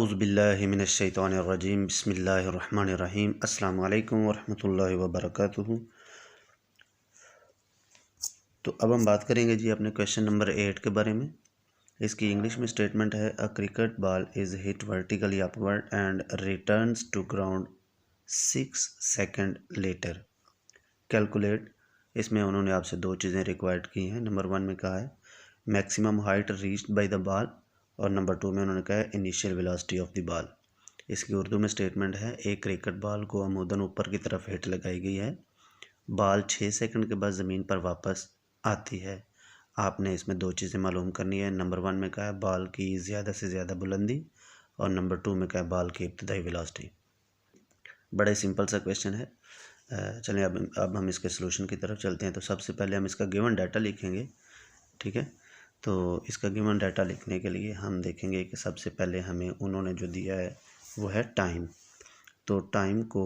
औज़ुबिल्लाहि मिनश्शैतानिर्रजीम बिस्मिल्लाहिर्रहमानिर्रहीम अस्सलामु अलैकुम वरहमतुल्लाहि वबरकातुहू। तो अब हम बात करेंगे जी अपने क्वेश्चन नंबर 8 के बारे में। इसकी इंग्लिश में स्टेटमेंट है a cricket ball is hit vertically upward and returns to ground 6 second later calculate. इसमें उन्होंने आपसे दो चीज़ें रिक्वायर्ड की हैं। नंबर 1 में कहा है maximum height reached by the ball, और नंबर 2 में उन्होंने कहा है initial velocity of the ball. इसकी उर्दू में स्टेटमेंट है एक क्रिकेट बॉल को अमूदन ऊपर की तरफ हिट लगाई गई है, बॉल 6 सेकंड के बाद ज़मीन पर वापस आती है। आपने इसमें दो चीज़ें मालूम करनी है। नंबर 1 में कहा है बॉल की ज़्यादा से ज़्यादा बुलंदी, और नंबर 2 में कहा है बॉल की इब्तदाई वेलोसिटी। बड़े सिंपल सा क्वेश्चन है। चलिए अब हम इसके सलूशन की तरफ चलते हैं। तो सबसे पहले हम इसका गिवन डाटा लिखेंगे, ठीक है। तो इसका गिवन डाटा लिखने के लिए हम देखेंगे कि सबसे पहले हमें उन्होंने जो दिया है वो है टाइम। तो टाइम को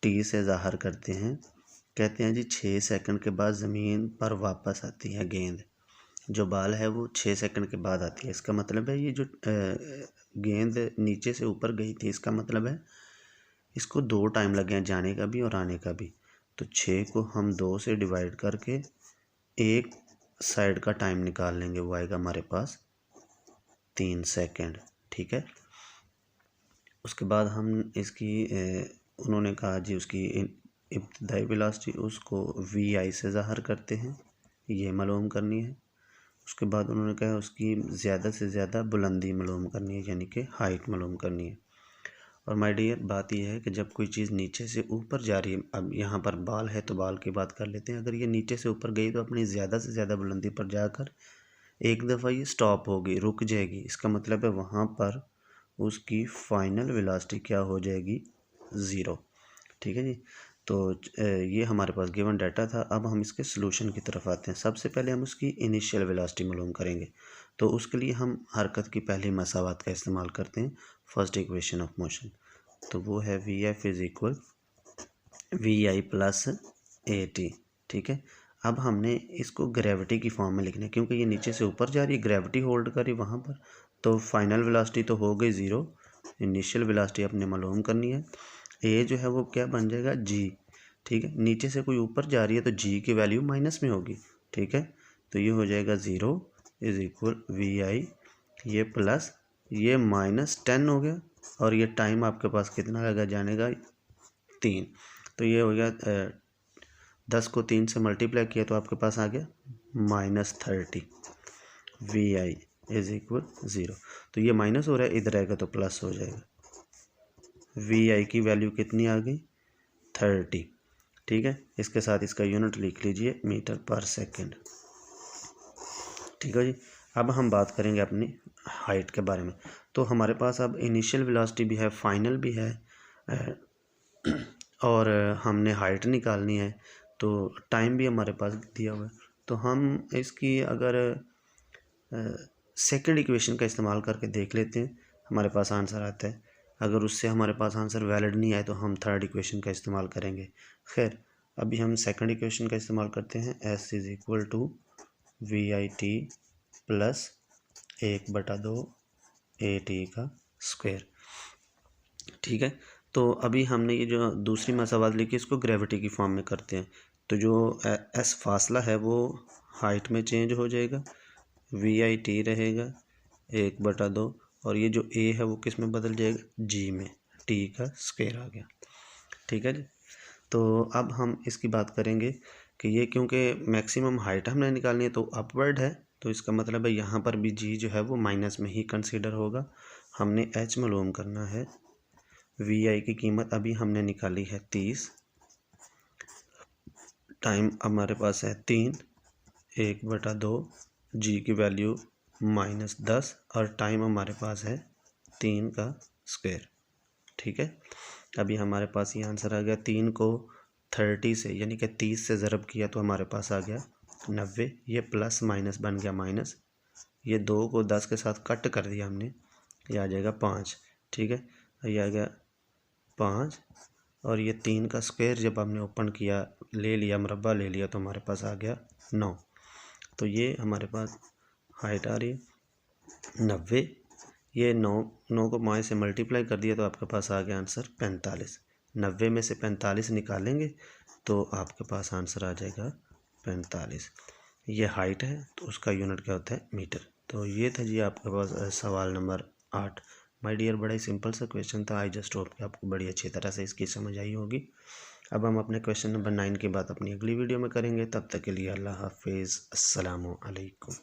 टी से ज़ाहिर करते हैं। कहते हैं जी 6 सेकंड के बाद ज़मीन पर वापस आती है गेंद। जो बॉल है वो 6 सेकंड के बाद आती है। इसका मतलब है ये जो गेंद नीचे से ऊपर गई थी, इसका मतलब है इसको 2 टाइम लगे हैं, जाने का भी और आने का भी। तो 6 को हम 2 से डिवाइड करके एक साइड का टाइम निकाल लेंगे, वो आएगा हमारे पास 3 सेकंड, ठीक है। उसके बाद हम इसकी उन्होंने कहा जी उसकी इब्तदाई वेलोसिटी उसको वी आई से ज़ाहिर करते हैं, ये मालूम करनी है। उसके बाद उन्होंने कहा उसकी ज़्यादा से ज़्यादा बुलंदी मालूम करनी है, यानी कि हाइट मालूम करनी है। और माय डियर बात यह है कि जब कोई चीज़ नीचे से ऊपर जा रही है, अब यहाँ पर बॉल है तो बॉल की बात कर लेते हैं। अगर ये नीचे से ऊपर गई तो अपनी ज़्यादा से ज़्यादा बुलंदी पर जाकर एक दफ़ा ये स्टॉप होगी, रुक जाएगी। इसका मतलब है वहाँ पर उसकी फ़ाइनल वेलोसिटी क्या हो जाएगी, 0, ठीक है जी। तो ये हमारे पास गिवन डाटा था। अब हम इसके सलूशन की तरफ आते हैं। सबसे पहले हम उसकी इनिशियल वेलोसिटी मालूम करेंगे। तो उसके लिए हम हरकत की पहली मसावत का इस्तेमाल करते हैं, फर्स्ट इक्वेशन ऑफ मोशन। तो वो है v f is equal v i plus a t, ठीक है। अब हमने इसको ग्रेविटी की फॉर्म में लिखना है, क्योंकि ये नीचे से ऊपर जा रही है, ग्रेविटी होल्ड कर रही वहाँ पर। तो फाइनल वेलोसिटी तो हो गई 0, इनिशियल वेलोसिटी अपने मालूम करनी है। ए जो है वो क्या बन जाएगा, जी, ठीक है। नीचे से कोई ऊपर जा रही है तो जी की वैल्यू माइनस में होगी, ठीक है। तो ये हो जाएगा 0 इज़ इक्वल वी आई, ये प्लस ये -10 हो गया, और ये टाइम आपके पास कितना लगा जाने का, 3। तो ये हो गया 10 को 3 से मल्टीप्लाई किया तो आपके पास आ गया -30 वी आई इज़ इक्वल 0। तो ये माइनस हो रहा है, इधर आएगा तो प्लस हो जाएगा। वी आई की वैल्यू कितनी आ गई, 30, ठीक है। इसके साथ इसका यूनिट लिख लीजिए मीटर पर सेकंड, ठीक है जी। अब हम बात करेंगे अपनी हाइट के बारे में। तो हमारे पास अब इनिशियल वेलोसिटी भी है, फाइनल भी है, और हमने हाइट निकालनी है। तो टाइम भी हमारे पास दिया हुआ है। तो हम इसकी अगर सेकंड इक्वेशन का इस्तेमाल करके देख लेते हैं, हमारे पास आंसर आता है। अगर उससे हमारे पास आंसर वैलिड नहीं आए तो हम थर्ड इक्वेशन का इस्तेमाल करेंगे। खैर अभी हम सेकंड इक्वेशन का इस्तेमाल करते हैं। S is equal to v i t plus 1/2 a t का स्क्वायर, ठीक है। तो अभी हमने ये जो दूसरी मसावत लिखी इसको ग्रेविटी की फॉर्म में करते हैं। तो जो एस फासला है वो हाइट में चेंज हो जाएगा, वी आई टी रहेगा 1/2, और ये जो ए है वो किस में बदल जाएगा, जी में, टी का स्क्वायर आ गया, ठीक है जी। तो अब हम इसकी बात करेंगे कि ये क्योंकि मैक्सिमम हाइट हमने निकालनी है तो अपवर्ड है, तो इसका मतलब है यहाँ पर भी जी जो है वो माइनस में ही कंसीडर होगा। हमने एच मालूम करना है। वी आई की कीमत अभी हमने निकाली है 30, टाइम हमारे पास है 3, 1/2, जी की वैल्यू -10, और टाइम हमारे पास है 3 का स्क्वायर, ठीक है। अभी हमारे पास ये आंसर आ गया। 3 को 30 से यानी कि 30 से ज़रब किया तो हमारे पास आ गया 90, ये प्लस माइनस बन गया माइनस, ये 2 को 10 के साथ कट कर दिया हमने, ये आ जाएगा 5, ठीक है। ये आ गया 5, और ये 3 का स्क्वायर जब हमने ओपन किया, ले लिया, मुरब्बा ले लिया, तो हमारे पास आ गया 9। तो ये हमारे पास हाइट आ रही है 90, ये 9 को 5 से मल्टीप्लाई कर दिया तो आपके पास आ गया आंसर 45। 90 में से 45 निकालेंगे तो आपके पास आंसर आ जाएगा 45। ये हाइट है तो उसका यूनिट क्या होता है, मीटर। तो ये था जी आपके पास सवाल नंबर 8। माय डियर, बड़ा ही सिंपल सा क्वेश्चन था। आई जस्ट होप कि आपको बड़ी अच्छी तरह से इसकी समझ आई होगी। अब हम अपने क्वेश्चन नंबर 9 की बात अपनी अगली वीडियो में करेंगे। तब तक के लिए अल्लाह हाफिज़, अस्सलामु अलैकुम।